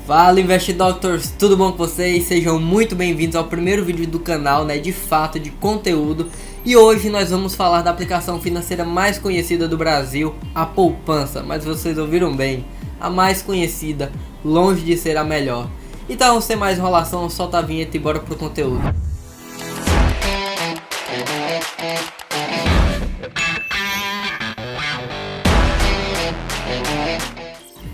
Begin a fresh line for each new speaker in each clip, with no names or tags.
Fala Investdoctors, tudo bom com vocês? Sejam muito bem-vindos ao primeiro vídeo do canal, de fato, de conteúdo. E hoje nós vamos falar da aplicação financeira mais conhecida do Brasil, a poupança. Mas vocês ouviram bem, a mais conhecida, longe de ser a melhor. Então, sem mais enrolação, solta a vinheta e bora pro conteúdo.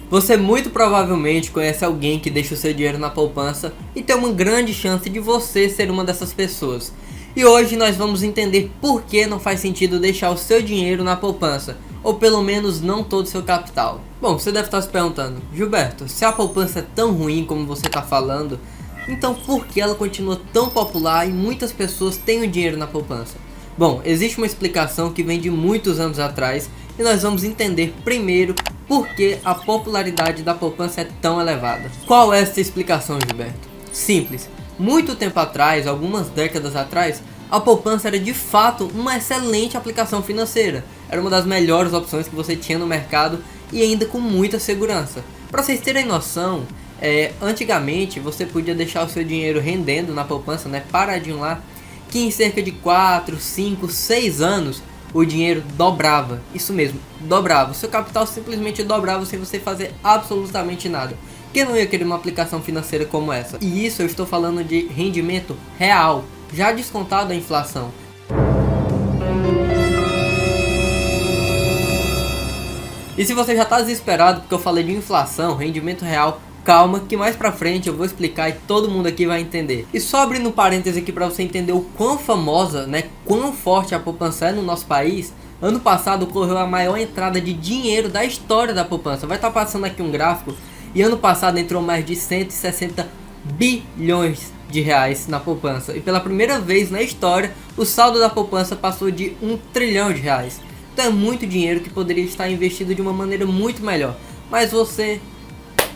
Você muito provavelmente conhece alguém que deixa o seu dinheiro na poupança e tem uma grande chance de você ser uma dessas pessoas. E hoje nós vamos entender por que não faz sentido deixar o seu dinheiro na poupança, ou pelo menos não todo o seu capital. Bom, você deve estar se perguntando, Gilberto, se a poupança é tão ruim como você está falando, então por que ela continua tão popular e muitas pessoas têm o dinheiro na poupança? Bom, existe uma explicação que vem de muitos anos atrás e nós vamos entender primeiro por que a popularidade da poupança é tão elevada. Qual é essa explicação, Gilberto? Simples. Muito tempo atrás, algumas décadas atrás, a poupança era de fato uma excelente aplicação financeira. Era uma das melhores opções que você tinha no mercado e ainda com muita segurança. Para vocês terem noção, antigamente você podia deixar o seu dinheiro rendendo na poupança, paradinho lá, que em cerca de 4, 5, 6 anos o dinheiro dobrava. Isso mesmo, dobrava. O seu capital simplesmente dobrava sem você fazer absolutamente nada. Quem não ia querer uma aplicação financeira como essa? E isso eu estou falando de rendimento real, já descontado a inflação. E se você já está desesperado porque eu falei de inflação, rendimento real, calma que mais pra frente eu vou explicar e todo mundo aqui vai entender. E só abrindo um parêntese aqui pra você entender o quão famosa, quão forte a poupança é no nosso país. Ano passado ocorreu a maior entrada de dinheiro da história da poupança. Vai estar passando aqui um gráfico. E ano passado entrou mais de 160 bilhões de reais na poupança. E pela primeira vez na história, o saldo da poupança passou de 1 trilhão de reais. Então é muito dinheiro que poderia estar investido de uma maneira muito melhor. Mas você,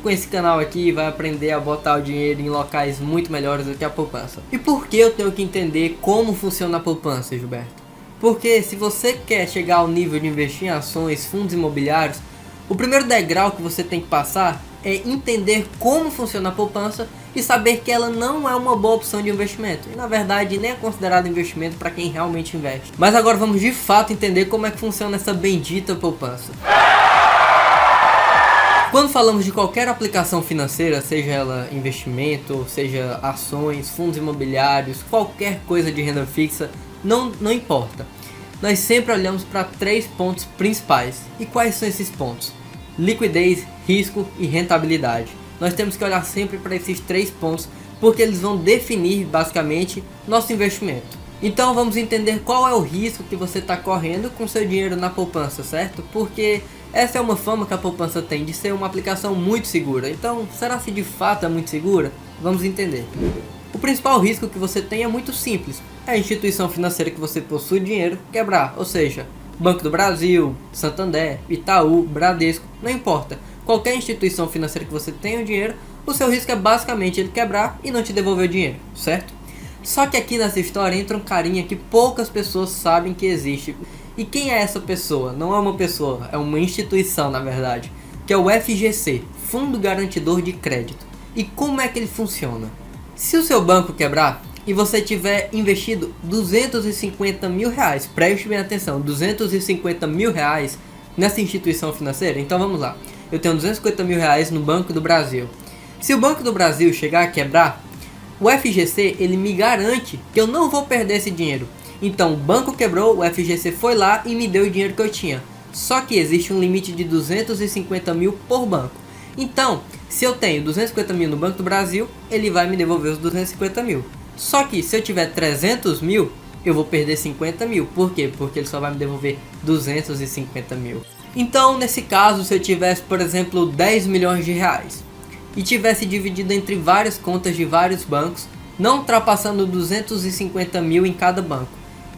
com esse canal aqui, vai aprender a botar o dinheiro em locais muito melhores do que a poupança. E por que eu tenho que entender como funciona a poupança, Gilberto? Porque se você quer chegar ao nível de investir em ações, fundos imobiliários, o primeiro degrau que você tem que passar é entender como funciona a poupança e saber que ela não é uma boa opção de investimento. E na verdade nem é considerado investimento para quem realmente investe. Mas agora vamos de fato entender como é que funciona essa bendita poupança. Quando falamos de qualquer aplicação financeira, seja ela investimento, seja ações, fundos imobiliários, qualquer coisa de renda fixa, não importa. Nós sempre olhamos para 3 pontos principais. E quais são esses pontos? Liquidez, risco e rentabilidade. Nós temos que olhar sempre para esses 3 pontos, porque eles vão definir basicamente nosso investimento. Então vamos entender qual é o risco que você está correndo com seu dinheiro na poupança, certo? Porque essa é uma fama que a poupança tem de ser uma aplicação muito segura. Então, será se de fato é muito segura? Vamos entender. O principal risco que você tem é muito simples. É a instituição financeira que você possui dinheiro quebrar, ou seja, Banco do Brasil, Santander, Itaú, Bradesco, não importa. Qualquer instituição financeira que você tenha o dinheiro, o seu risco é basicamente ele quebrar e não te devolver o dinheiro, certo? Só que aqui nessa história entra um carinha que poucas pessoas sabem que existe. E quem é essa pessoa? Não é uma pessoa, é uma instituição na verdade, que é o FGC, Fundo Garantidor de Crédito. E como é que ele funciona? Se o seu banco quebrar e você tiver investido 250 mil reais, preste bem atenção, 250 mil reais nessa instituição financeira, então vamos lá. Eu tenho 250 mil reais no Banco do Brasil. Se o Banco do Brasil chegar a quebrar, o FGC ele me garante que eu não vou perder esse dinheiro. Então o banco quebrou, o FGC foi lá e me deu o dinheiro que eu tinha. Só que existe um limite de 250 mil por banco. Então, se eu tenho 250 mil no Banco do Brasil, ele vai me devolver os 250 mil. Só que se eu tiver 300 mil, eu vou perder 50 mil. Por quê? Porque ele só vai me devolver 250 mil. Então, nesse caso, se eu tivesse, por exemplo, 10 milhões de reais e tivesse dividido entre várias contas de vários bancos, não ultrapassando 250 mil em cada banco,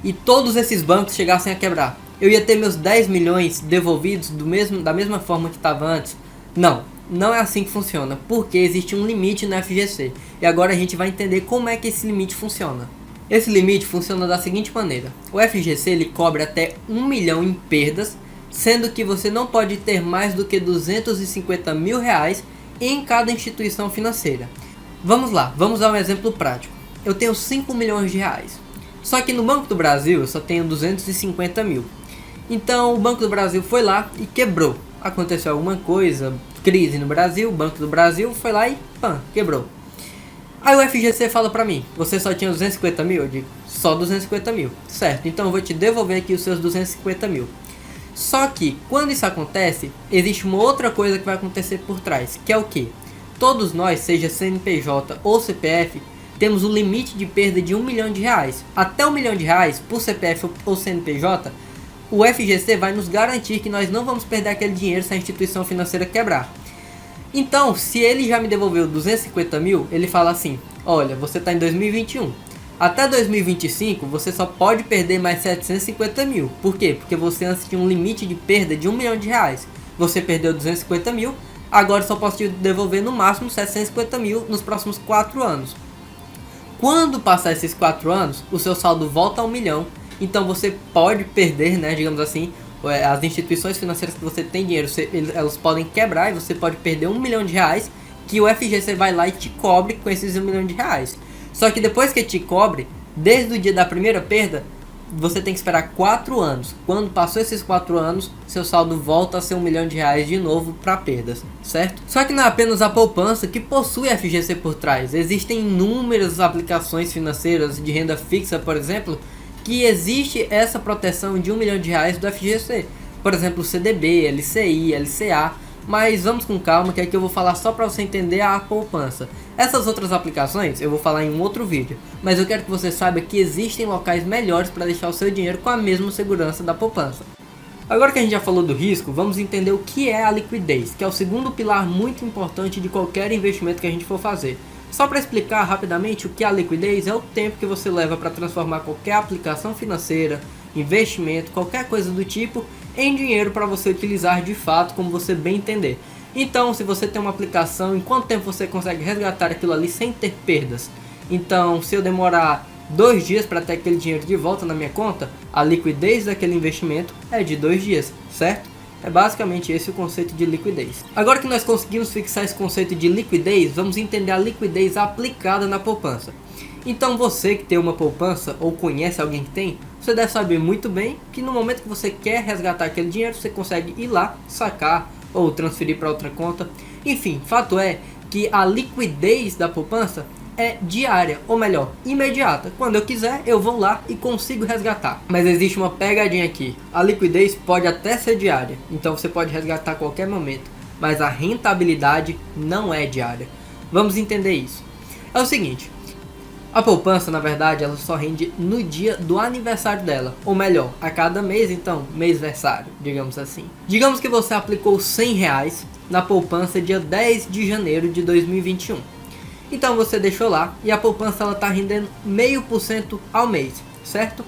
e todos esses bancos chegassem a quebrar, eu ia ter meus 10 milhões devolvidos da mesma forma que estava antes? Não é assim que funciona, porque existe um limite no FGC. E agora a gente vai entender como é que esse limite funciona. Esse limite funciona da seguinte maneira. O FGC ele cobre até 1 milhão em perdas, sendo que você não pode ter mais do que 250 mil reais em cada instituição financeira. Vamos lá, vamos dar um exemplo prático. Eu tenho 5 milhões de reais. Só que no Banco do Brasil eu só tenho 250 mil. Então o Banco do Brasil foi lá e quebrou. Aconteceu alguma coisa, crise no Brasil, o Banco do Brasil foi lá e pã, quebrou. Aí o FGC fala pra mim, você só tinha 250 mil? Eu digo, só 250 mil. Certo, então eu vou te devolver aqui os seus 250 mil. Só que, quando isso acontece, existe uma outra coisa que vai acontecer por trás, que é o quê? Todos nós, seja CNPJ ou CPF, temos um limite de perda de 1 milhão de reais. Até 1 milhão de reais, por CPF ou CNPJ, o FGC vai nos garantir que nós não vamos perder aquele dinheiro se a instituição financeira quebrar. Então, se ele já me devolveu 250 mil, ele fala assim, olha, você está em 2021. Até 2025, você só pode perder mais 750 mil. Por quê? Porque você antes tinha um limite de perda de 1 milhão de reais. Você perdeu 250 mil, agora só posso te devolver no máximo 750 mil nos próximos 4 anos. Quando passar esses 4 anos, o seu saldo volta a 1 milhão. Então você pode perder, né, digamos assim, as instituições financeiras que você tem dinheiro, elas podem quebrar e você pode perder 1 milhão de reais, que o FGC vai lá e te cobre com esses 1 milhão de reais. Só que depois que te cobre, desde o dia da primeira perda, você tem que esperar 4 anos. Quando passou esses 4 anos, seu saldo volta a ser 1 milhão de reais de novo para perdas, certo? Só que não é apenas a poupança que possui FGC por trás. Existem inúmeras aplicações financeiras de renda fixa, por exemplo, que existe essa proteção de 1 milhão de reais do FGC. Por exemplo, CDB, LCI, LCA. Mas vamos com calma, que aqui eu vou falar só para você entender a poupança. Essas outras aplicações eu vou falar em um outro vídeo, mas eu quero que você saiba que existem locais melhores para deixar o seu dinheiro com a mesma segurança da poupança. Agora que a gente já falou do risco, vamos entender o que é a liquidez, que é o segundo pilar muito importante de qualquer investimento que a gente for fazer. Só para explicar rapidamente o que é a liquidez, é o tempo que você leva para transformar qualquer aplicação financeira, investimento, qualquer coisa do tipo, em dinheiro para você utilizar de fato como você bem entender. Então, se você tem uma aplicação, em quanto tempo você consegue resgatar aquilo ali sem ter perdas? Então, se eu demorar 2 dias para ter aquele dinheiro de volta na minha conta, a liquidez daquele investimento é de 2 dias, certo? É basicamente esse o conceito de liquidez. Agora que nós conseguimos fixar esse conceito de liquidez, vamos entender a liquidez aplicada na poupança. Então você que tem uma poupança ou conhece alguém que tem, você deve saber muito bem que no momento que você quer resgatar aquele dinheiro, você consegue ir lá, sacar ou transferir para outra conta. Enfim, fato é que a liquidez da poupança é diária, ou melhor, imediata. Quando eu quiser, eu vou lá e consigo resgatar. Mas existe uma pegadinha aqui. A liquidez pode até ser diária, então você pode resgatar a qualquer momento, mas a rentabilidade não é diária. Vamos entender isso. É o seguinte, a poupança, na verdade, ela só rende no dia do aniversário dela. Ou melhor, a cada mês, então, mêsversário, digamos assim. Digamos que você aplicou 100 reais na poupança dia 10 de janeiro de 2021. Então você deixou lá e a poupança ela está rendendo 0,5% ao mês, certo?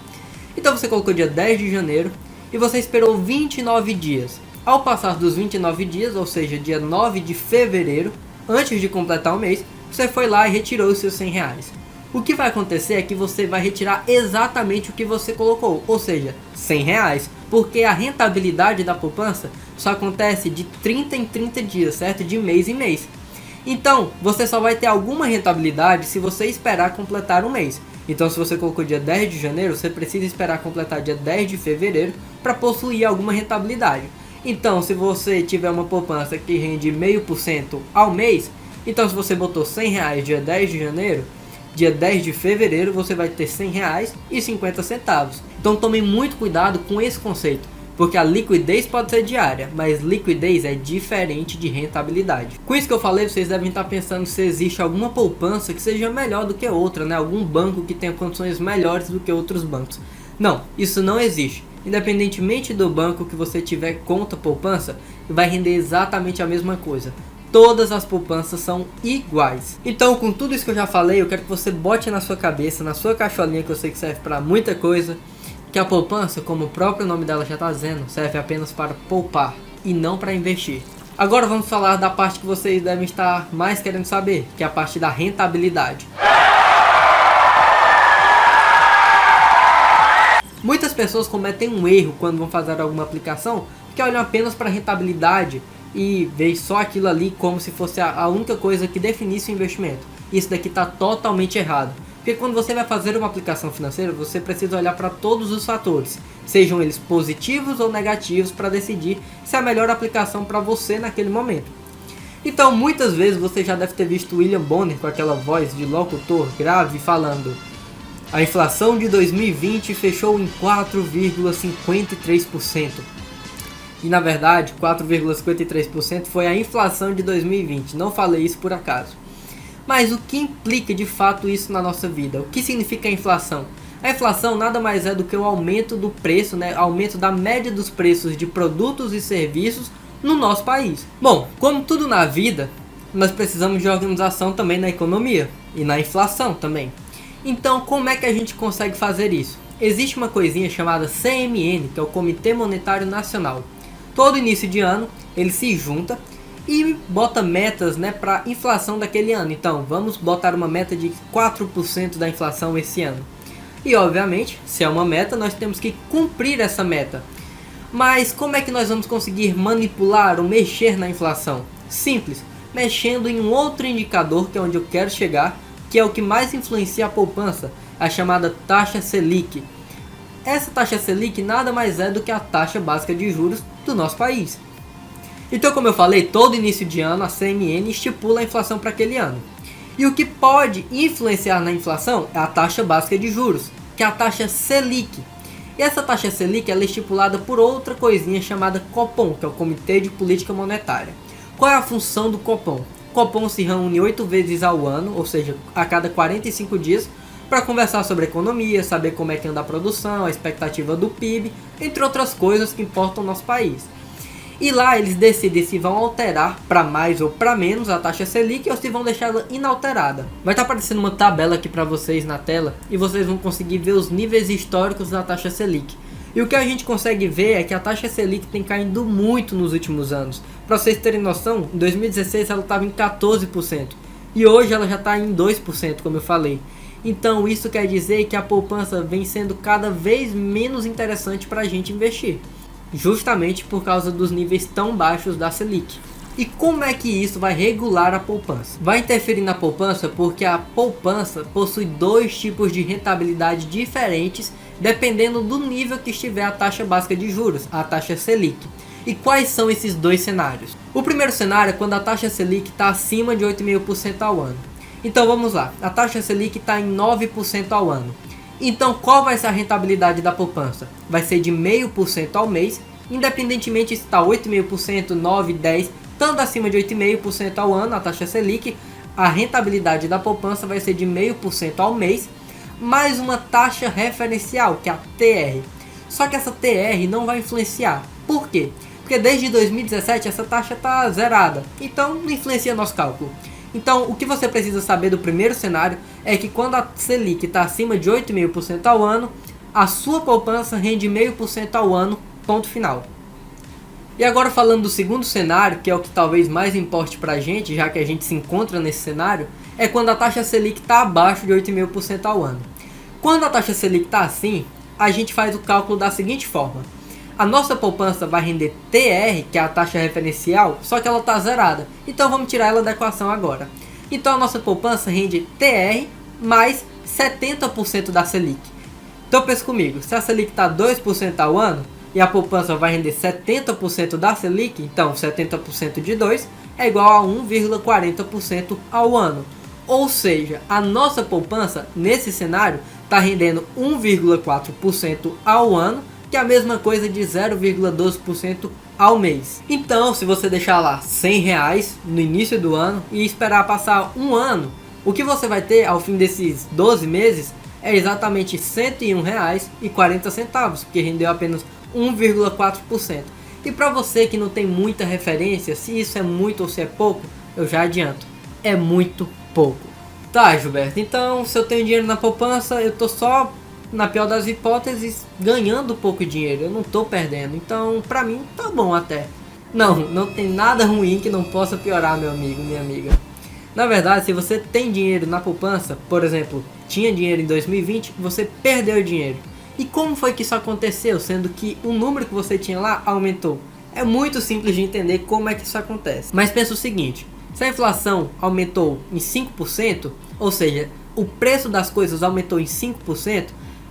Então você colocou dia 10 de janeiro e você esperou 29 dias. Ao passar dos 29 dias, ou seja, dia 9 de fevereiro, antes de completar o mês, você foi lá e retirou os seus 100 reais. O que vai acontecer é que você vai retirar exatamente o que você colocou, ou seja, 100 reais, porque a rentabilidade da poupança só acontece de 30 em 30 dias, certo? De mês em mês. Então, você só vai ter alguma rentabilidade se você esperar completar um mês. Então, se você colocou dia 10 de janeiro, você precisa esperar completar dia 10 de fevereiro para possuir alguma rentabilidade. Então, se você tiver uma poupança que rende 0,5% ao mês, então se você botou 100 reais dia 10 de janeiro, dia 10 de fevereiro você vai ter 100 reais e 50 centavos. Então tome muito cuidado com esse conceito, porque a liquidez pode ser diária, mas liquidez é diferente de rentabilidade. Com isso que eu falei, vocês devem estar pensando se existe alguma poupança que seja melhor do que outra, né? Algum banco que tenha condições melhores do que outros bancos. Não, isso não existe. Independentemente do banco que você tiver conta poupança, vai render exatamente a mesma coisa. Todas as poupanças são iguais. Então, com tudo isso que eu já falei, eu quero que você bote na sua cabeça, na sua caixolinha, que eu sei que serve para muita coisa, que a poupança, como o próprio nome dela já está dizendo, serve apenas para poupar e não para investir. Agora vamos falar da parte que vocês devem estar mais querendo saber, que é a parte da rentabilidade. Muitas pessoas cometem um erro quando vão fazer alguma aplicação, que olham apenas para a rentabilidade e ver só aquilo ali como se fosse a única coisa que definisse o investimento. Isso daqui está totalmente errado. Porque quando você vai fazer uma aplicação financeira, você precisa olhar para todos os fatores, sejam eles positivos ou negativos, para decidir se é a melhor aplicação para você naquele momento. Então, muitas vezes você já deve ter visto William Bonner com aquela voz de locutor grave falando: a inflação de 2020 fechou em 4,53%. E na verdade, 4,53% foi a inflação de 2020. Não falei isso por acaso. Mas o que implica de fato isso na nossa vida? O que significa a inflação? A inflação nada mais é do que o aumento do preço, aumento da média dos preços de produtos e serviços no nosso país. Bom, como tudo na vida, nós precisamos de organização também na economia e na inflação também. Então, como é que a gente consegue fazer isso? Existe uma coisinha chamada CMN, que é o Comitê Monetário Nacional. Todo início de ano, ele se junta e bota metas, para a inflação daquele ano. Então, vamos botar uma meta de 4% da inflação esse ano. E, obviamente, se é uma meta, nós temos que cumprir essa meta. Mas como é que nós vamos conseguir manipular ou mexer na inflação? Simples, mexendo em um outro indicador, que é onde eu quero chegar, que é o que mais influencia a poupança, a chamada taxa Selic. Essa taxa Selic nada mais é do que a taxa básica de juros do nosso país. Então, como eu falei, todo início de ano a CMN estipula a inflação para aquele ano. E o que pode influenciar na inflação é a taxa básica de juros, que é a taxa Selic. E essa taxa Selic ela é estipulada por outra coisinha chamada Copom, que é o Comitê de Política Monetária. Qual é a função do Copom? O Copom se reúne 8 vezes ao ano, ou seja, a cada 45 dias, para conversar sobre a economia, saber como é que anda a produção, a expectativa do PIB, entre outras coisas que importam ao nosso país. E lá eles decidem se vão alterar para mais ou para menos a taxa Selic ou se vão deixá-la inalterada. Vai estar aparecendo uma tabela aqui para vocês na tela e vocês vão conseguir ver os níveis históricos da taxa Selic. E o que a gente consegue ver é que a taxa Selic tem caído muito nos últimos anos. Para vocês terem noção, em 2016 ela estava em 14% e hoje ela já está em 2%, como eu falei. Então isso quer dizer que a poupança vem sendo cada vez menos interessante para a gente investir, justamente por causa dos níveis tão baixos da Selic. E como é que isso vai regular a poupança? Vai interferir na poupança porque a poupança possui dois tipos de rentabilidade diferentes dependendo do nível que estiver a taxa básica de juros, a taxa Selic. E quais são esses dois cenários? O primeiro cenário é quando a taxa Selic está acima de 8,5% ao ano. Então vamos lá, a taxa Selic está em 9% ao ano. Então qual vai ser a rentabilidade da poupança? Vai ser de 0,5% ao mês, independentemente se está 8,5%, 9%, 10%, estando acima de 8,5% ao ano, a taxa Selic, a rentabilidade da poupança vai ser de 0,5% ao mês, mais uma taxa referencial, que é a TR. Só que essa TR não vai influenciar. Por quê? Porque desde 2017 essa taxa está zerada, então não influencia nosso cálculo. Então, o que você precisa saber do primeiro cenário é que quando a Selic está acima de 8,5% ao ano, a sua poupança rende 0,5% ao ano, ponto final. E agora falando do segundo cenário, que é o que talvez mais importe para a gente, já que a gente se encontra nesse cenário, é quando a taxa Selic está abaixo de 8,5% ao ano. Quando a taxa Selic está assim, a gente faz o cálculo da seguinte forma. A nossa poupança vai render TR, que é a taxa referencial, só que ela está zerada. Então vamos tirar ela da equação agora. Então a nossa poupança rende TR mais 70% da Selic. Então pensa comigo, se a Selic está 2% ao ano e a poupança vai render 70% da Selic, então 70% de 2 é igual a 1,40% ao ano. Ou seja, a nossa poupança nesse cenário está rendendo 1,4% ao ano, que é a mesma coisa de 0,12% ao mês. Então, se você deixar lá R$100 no início do ano e esperar passar um ano, o que você vai ter ao fim desses 12 meses é exatamente R$101,40, porque rendeu apenas 1,4%. E para você que não tem muita referência, se isso é muito ou se é pouco, eu já adianto, é muito pouco. Tá, Gilberto, então se eu tenho dinheiro na poupança, eu tô só, na pior das hipóteses, ganhando pouco dinheiro, eu não tô perdendo, então pra mim tá bom até. Não tem nada ruim que não possa piorar, meu amigo, minha amiga. Na verdade, se você tem dinheiro na poupança, por exemplo, tinha dinheiro em 2020, você perdeu dinheiro. E como foi que isso aconteceu, sendo que o número que você tinha lá aumentou? É muito simples de entender como é que isso acontece. Mas pensa o seguinte, se a inflação aumentou em 5%, ou seja, o preço das coisas aumentou em 5%,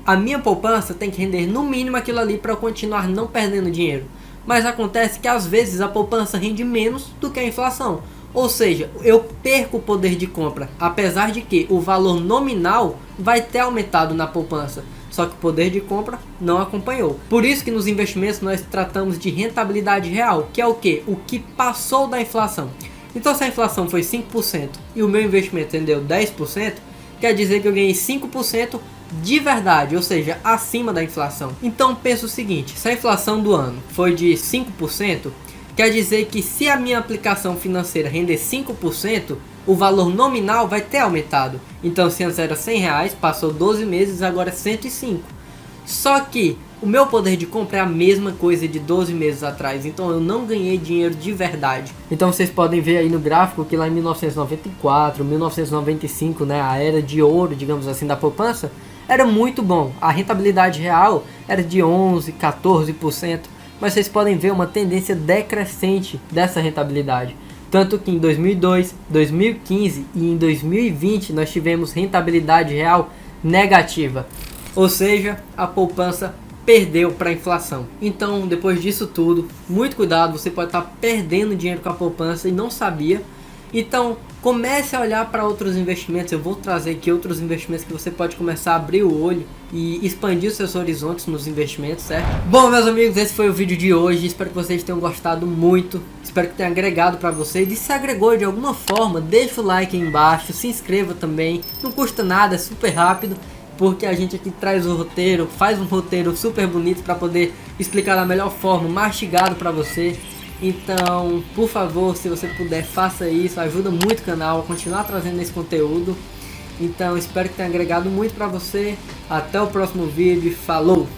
a minha poupança tem que render no mínimo aquilo ali para eu continuar não perdendo dinheiro. Mas acontece que às vezes a poupança rende menos do que a inflação. Ou seja, eu perco o poder de compra, apesar de que o valor nominal vai ter aumentado na poupança, só que o poder de compra não acompanhou. Por isso que nos investimentos nós tratamos de rentabilidade real, que é o que? O que passou da inflação. Então se a inflação foi 5% e o meu investimento rendeu 10%, quer dizer que eu ganhei 5% de verdade, ou seja, acima da inflação. Então pensa o seguinte, se a inflação do ano foi de 5%, quer dizer que se a minha aplicação financeira render 5%, o valor nominal vai ter aumentado. Então se antes era R$100, passou 12 meses, agora é 105. Só que o meu poder de compra é a mesma coisa de 12 meses atrás, então eu não ganhei dinheiro de verdade. Então vocês podem ver aí no gráfico que lá em 1994, 1995, né, a era de ouro, digamos assim, da poupança, era muito bom. A rentabilidade real era de 11, 14%. Mas vocês podem ver uma tendência decrescente dessa rentabilidade. Tanto que em 2002, 2015 e em 2020 nós tivemos rentabilidade real negativa. Ou seja, a poupança perdeu para a inflação. Então, depois disso tudo, muito cuidado, você pode estar perdendo dinheiro com a poupança e não sabia. Então, comece a olhar para outros investimentos. Eu vou trazer aqui outros investimentos que você pode começar a abrir o olho e expandir os seus horizontes nos investimentos, certo? Bom, meus amigos, esse foi o vídeo de hoje. Espero que vocês tenham gostado muito. Espero que tenha agregado para vocês. E se agregou de alguma forma, deixa o like aí embaixo, se inscreva também. Não custa nada, é super rápido, porque a gente aqui traz o roteiro, faz um roteiro super bonito para poder explicar da melhor forma, mastigado para você. Então, por favor, se você puder, faça isso, ajuda muito o canal a continuar trazendo esse conteúdo. Então, espero que tenha agregado muito para você. Até o próximo vídeo, falou!